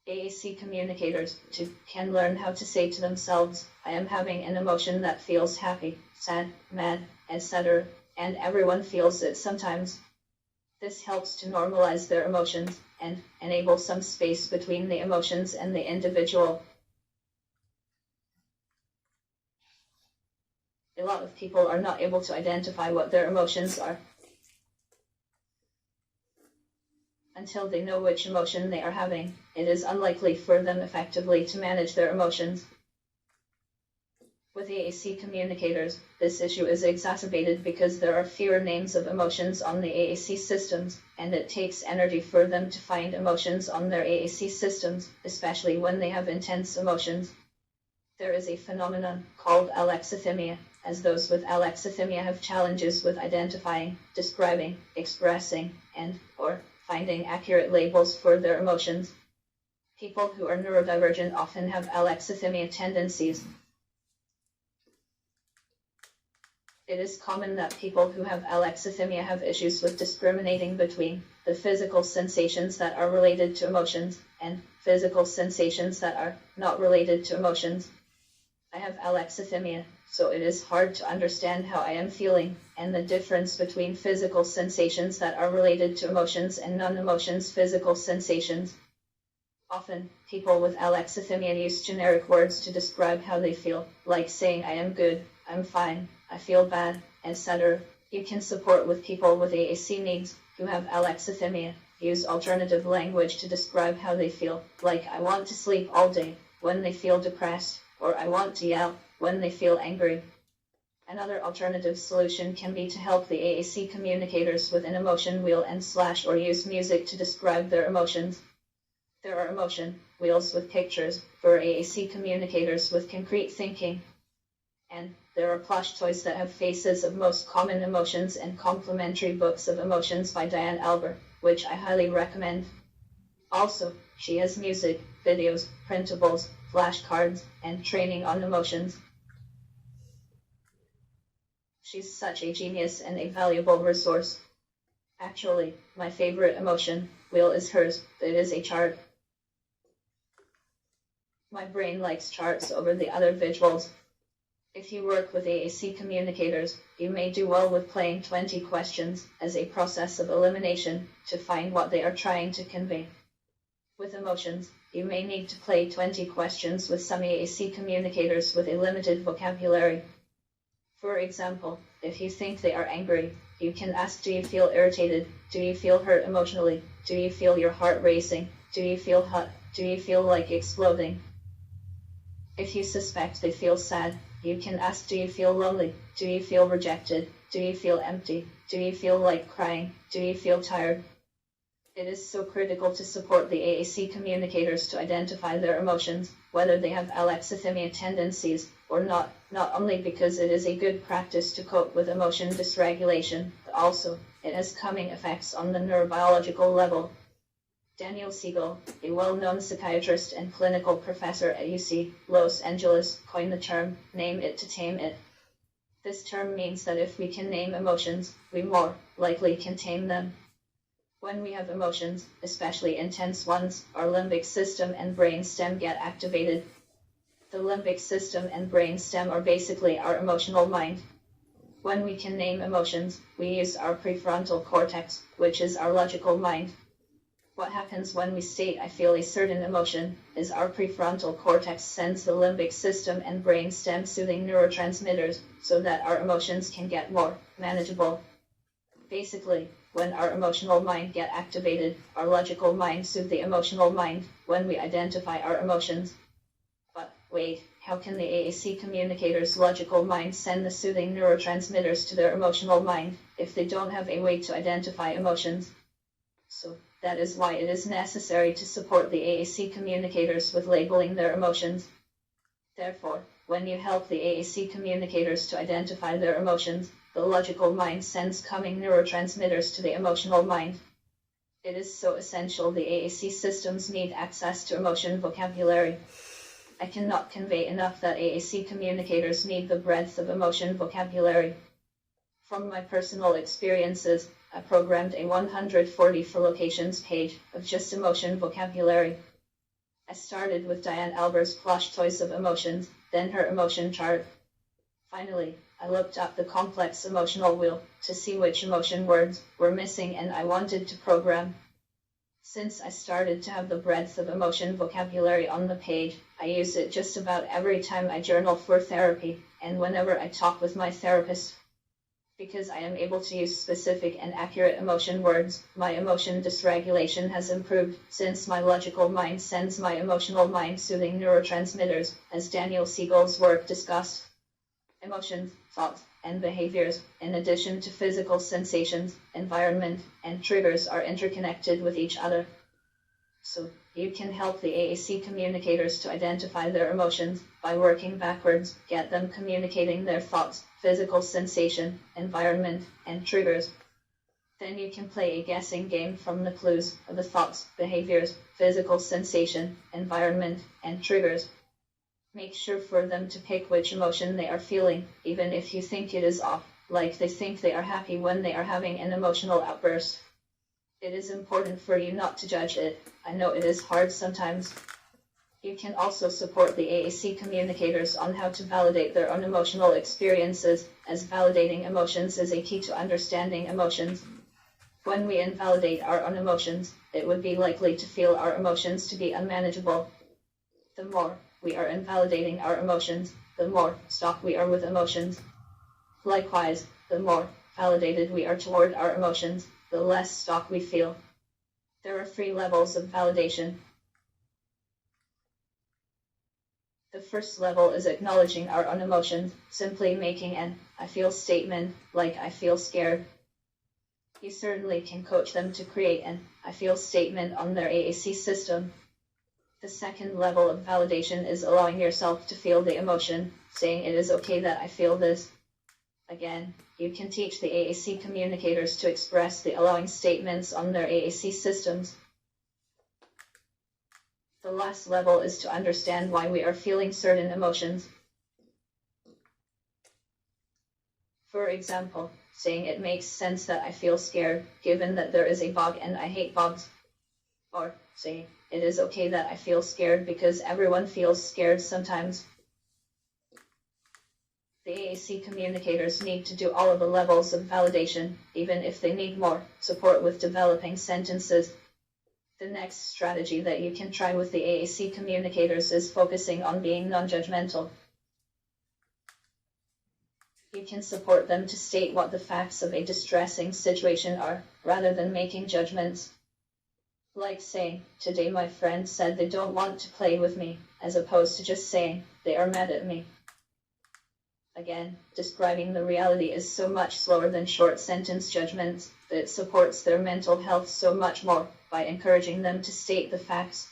AAC communicators, too, can learn how to say to themselves, I am having an emotion that feels happy, sad, mad, etc., and everyone feels it sometimes. This helps to normalize their emotions and enable some space between the emotions and the individual. A lot of people are not able to identify what their emotions are until they know which emotion they are having. It is unlikely for them effectively to manage their emotions. With AAC communicators, this issue is exacerbated because there are fewer names of emotions on the AAC systems, and it takes energy for them to find emotions on their AAC systems, especially when they have intense emotions. There is a phenomenon called alexithymia, as those with alexithymia have challenges with identifying, describing, expressing, and/or finding accurate labels for their emotions. People who are neurodivergent often have alexithymia tendencies. It is common that people who have alexithymia have issues with discriminating between the physical sensations that are related to emotions and physical sensations that are not related to emotions. I have alexithymia, so it is hard to understand how I am feeling, and the difference between physical sensations that are related to emotions and non-emotions physical sensations. Often, people with alexithymia use generic words to describe how they feel, like saying I am good, I'm fine, I feel bad, etc. You can support with people with AAC needs who have alexithymia. Use alternative language to describe how they feel, like I want to sleep all day when they feel depressed, or I want to yell when they feel angry. Another alternative solution can be to help the AAC communicators with an emotion wheel or use music to describe their emotions. There are emotion wheels with pictures for AAC communicators with concrete thinking. And there are plush toys that have faces of most common emotions and complementary books of emotions by Diane Albert, which I highly recommend. Also, she has music, videos, printables, flashcards, and training on emotions. She's such a genius and a valuable resource. Actually, my favorite emotion wheel is hers. It is a chart. My brain likes charts over the other visuals. If you work with AAC communicators, you may do well with playing 20 questions as a process of elimination to find what they are trying to convey. With emotions, you may need to play 20 questions with some AAC communicators with a limited vocabulary. For example, if you think they are angry, you can ask, do you feel irritated? Do you feel hurt emotionally? Do you feel your heart racing? Do you feel hot? Do you feel like exploding? If you suspect they feel sad, you can ask, do you feel lonely? Do you feel rejected? Do you feel empty? Do you feel like crying? Do you feel tired? It is so critical to support the AAC communicators to identify their emotions, whether they have alexithymia tendencies or not only because it is a good practice to cope with emotion dysregulation, but also it has calming effects on the neurobiological level. Daniel Siegel, a well-known psychiatrist and clinical professor at UC Los Angeles, coined the term, name it to tame it. This term means that if we can name emotions, we more likely can tame them. When we have emotions, especially intense ones, our limbic system and brain stem get activated. The limbic system and brain stem are basically our emotional mind. When we can name emotions, we use our prefrontal cortex, which is our logical mind. What happens when we state I feel a certain emotion is our prefrontal cortex sends the limbic system and brain stem soothing neurotransmitters so that our emotions can get more manageable. Basically, when our emotional mind get activated, our logical mind soothes the emotional mind when we identify our emotions. But wait, how can the AAC communicators' logical mind send the soothing neurotransmitters to their emotional mind if they don't have a way to identify emotions? So, that is why it is necessary to support the AAC communicators with labeling their emotions. Therefore, when you help the AAC communicators to identify their emotions, the logical mind sends calming neurotransmitters to the emotional mind. It is so essential the AAC systems need access to emotion vocabulary. I cannot convey enough that AAC communicators need the breadth of emotion vocabulary. From my personal experiences, I programmed a 140 for locations page of just emotion vocabulary. I started with Diane Albert's plush toys of emotions, then her emotion chart. Finally, I looked up the complex emotional wheel to see which emotion words were missing and I wanted to program. Since I started to have the breadth of emotion vocabulary on the page, I use it just about every time I journal for therapy and whenever I talk with my therapist. Because I am able to use specific and accurate emotion words, my emotion dysregulation has improved since my logical mind sends my emotional mind soothing neurotransmitters, as Daniel Siegel's work discussed. Emotions, thoughts, and behaviors, in addition to physical sensations, environment, and triggers, are interconnected with each other. So, you can help the AAC communicators to identify their emotions by working backwards, get them communicating their thoughts, physical sensation, environment, and triggers. Then you can play a guessing game from the clues of the thoughts, behaviors, physical sensation, environment, and triggers. Make sure for them to pick which emotion they are feeling, even if you think it is off, like they think they are happy when they are having an emotional outburst. It is important for you not to judge it. I know it is hard sometimes. You can also support the AAC communicators on how to validate their own emotional experiences, as validating emotions is a key to understanding emotions. When we invalidate our own emotions, it would be likely to feel our emotions to be unmanageable. The more we are invalidating our emotions, the more stuck we are with emotions. Likewise, the more validated we are toward our emotions, the less stuck we feel. There are 3 levels of validation. The first level is acknowledging our own emotions, simply making an "I feel" statement, like "I feel scared." You certainly can coach them to create an "I feel" statement on their AAC system. The second level of validation is allowing yourself to feel the emotion, saying "It is okay that I feel this." Again, you can teach the AAC communicators to express the allowing statements on their AAC systems. The last level is to understand why we are feeling certain emotions. For example, saying "It makes sense that I feel scared, given that there is a bog and I hate bogs." Or saying "It is okay that I feel scared because everyone feels scared sometimes." The AAC communicators need to do all of the levels of validation, even if they need more support with developing sentences. The next strategy that you can try with the AAC communicators is focusing on being non-judgmental. You can support them to state what the facts of a distressing situation are, rather than making judgments. Like saying, "Today my friend said they don't want to play with me," as opposed to just saying, "They are mad at me." Again, describing the reality is so much slower than short sentence judgments, but it supports their mental health so much more by encouraging them to state the facts.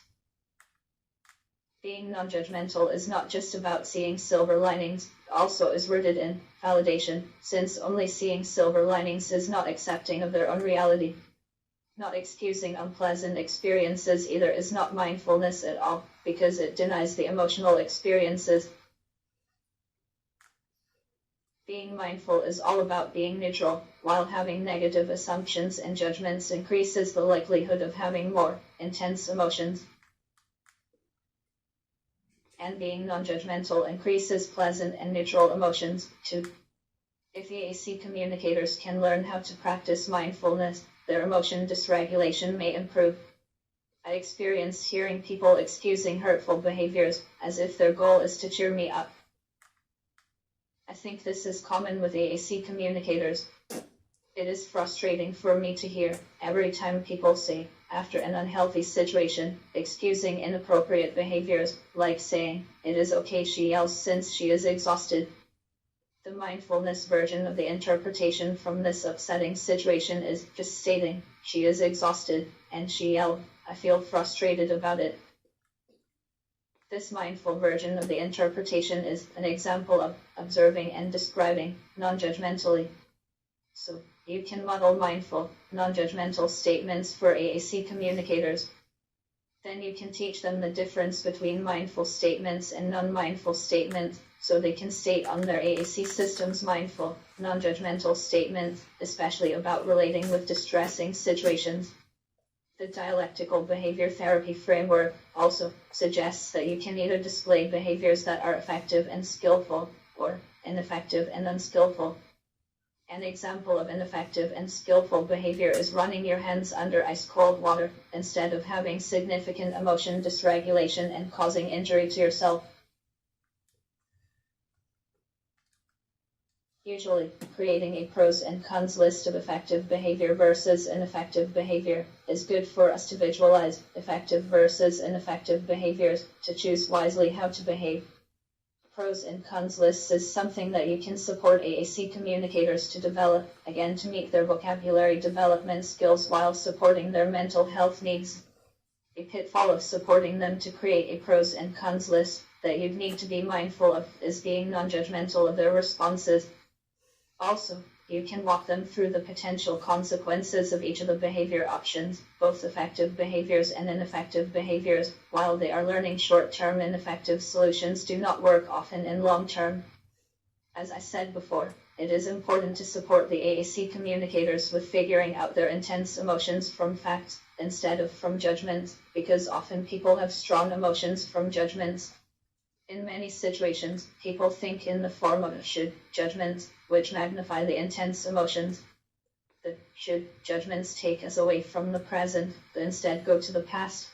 Being non-judgmental is not just about seeing silver linings, it also is rooted in validation, since only seeing silver linings is not accepting of their own reality. Not excusing unpleasant experiences either is not mindfulness at all, because it denies the emotional experiences. Being mindful is all about being neutral, while having negative assumptions and judgments increases the likelihood of having more intense emotions. And being non-judgmental increases pleasant and neutral emotions, too. If AAC communicators can learn how to practice mindfulness, their emotion dysregulation may improve. I experienced hearing people excusing hurtful behaviors, as if their goal is to cheer me up. I think this is common with AAC communicators. It is frustrating for me to hear, every time people say, after an unhealthy situation, excusing inappropriate behaviors, like saying, "It is okay she yells since she is exhausted." The mindfulness version of the interpretation from this upsetting situation is just stating, "She is exhausted, and she yelled. I feel frustrated about it." This mindful version of the interpretation is an example of observing and describing non-judgmentally. So, you can model mindful, non-judgmental statements for AAC communicators. Then you can teach them the difference between mindful statements and non-mindful statements, so they can state on their AAC systems mindful, non-judgmental statements, especially about relating with distressing situations. The dialectical behavior therapy framework also suggests that you can either display behaviors that are effective and skillful, or ineffective and unskillful. An example of ineffective and skillful behavior is running your hands under ice-cold water, instead of having significant emotion dysregulation and causing injury to yourself. Usually, creating a pros and cons list of effective behavior versus ineffective behavior is good for us to visualize effective versus ineffective behaviors, to choose wisely how to behave. Pros and cons lists is something that you can support AAC communicators to develop, again to meet their vocabulary development skills while supporting their mental health needs. A pitfall of supporting them to create a pros and cons list that you'd need to be mindful of is being non-judgmental of their responses. Also, you can walk them through the potential consequences of each of the behavior options, both effective behaviors and ineffective behaviors. While they are learning, short-term ineffective solutions do not work often in long-term. As I said before, it is important to support the AAC communicators with figuring out their intense emotions from facts instead of from judgments, because often people have strong emotions from judgments. In many situations, people think in the form of should judgments, which magnify the intense emotions. The should judgments take us away from the present, but instead go to the past.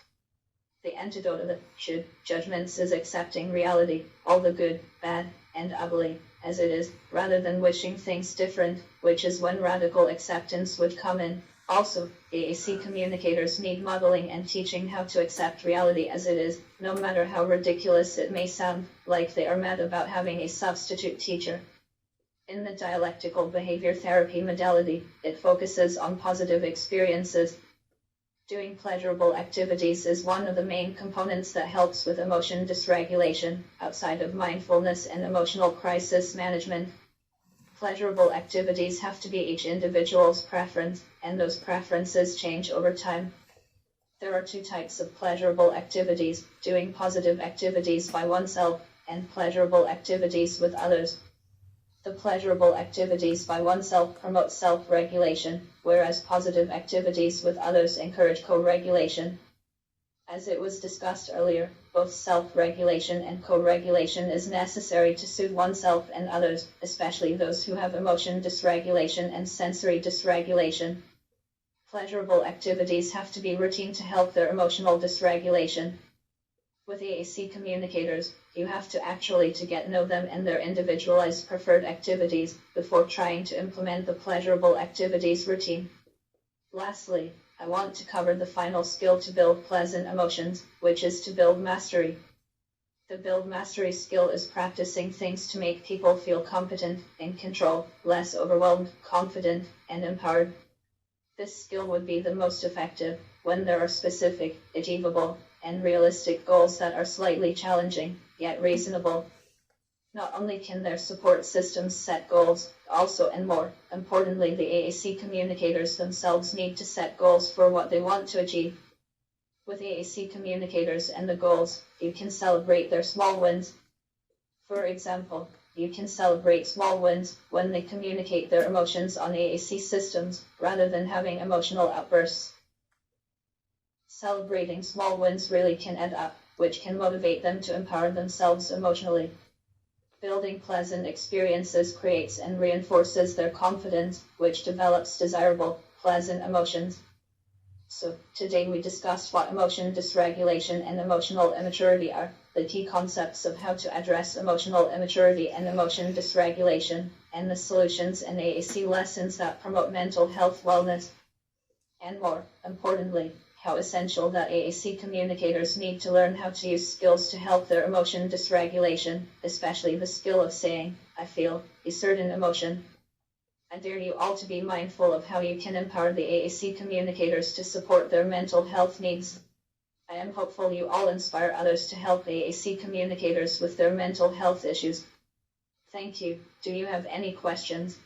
The antidote of the should judgments is accepting reality, all the good, bad, and ugly, as it is, rather than wishing things different, which is when radical acceptance would come in. Also, AAC communicators need modeling and teaching how to accept reality as it is, no matter how ridiculous it may sound, like they are mad about having a substitute teacher. In the dialectical behavior therapy modality, it focuses on positive experiences. Doing pleasurable activities is one of the main components that helps with emotion dysregulation, outside of mindfulness and emotional crisis management. Pleasurable activities have to be each individual's preference, and those preferences change over time. There are two types of pleasurable activities: doing positive activities by oneself, and pleasurable activities with others. The pleasurable activities by oneself promote self-regulation, whereas positive activities with others encourage co-regulation. As it was discussed earlier, both self-regulation and co-regulation is necessary to soothe oneself and others, especially those who have emotion dysregulation and sensory dysregulation. Pleasurable activities have to be routine to help their emotional dysregulation. With AAC communicators, you have to actually get to know them and their individualized preferred activities before trying to implement the pleasurable activities routine. Lastly, I want to cover the final skill to build pleasant emotions, which is to build mastery. The build mastery skill is practicing things to make people feel competent, in control, less overwhelmed, confident, and empowered. This skill would be the most effective when there are specific, achievable, and realistic goals that are slightly challenging, yet reasonable. Not only can their support systems set goals, also and more importantly, the AAC communicators themselves need to set goals for what they want to achieve. With AAC communicators and the goals, you can celebrate their small wins. For example, you can celebrate small wins when they communicate their emotions on AAC systems, rather than having emotional outbursts. Celebrating small wins really can add up, which can motivate them to empower themselves emotionally. Building pleasant experiences creates and reinforces their confidence, which develops desirable, pleasant emotions. So, today we discussed what emotion dysregulation and emotional immaturity are, the key concepts of how to address emotional immaturity and emotion dysregulation, and the solutions and AAC lessons that promote mental health wellness. And more importantly, how essential that AAC communicators need to learn how to use skills to help their emotion dysregulation, especially the skill of saying, I feel, a certain emotion. I dare you all to be mindful of how you can empower the AAC communicators to support their mental health needs. I am hopeful you all inspire others to help AAC communicators with their mental health issues. Thank you. Do you have any questions?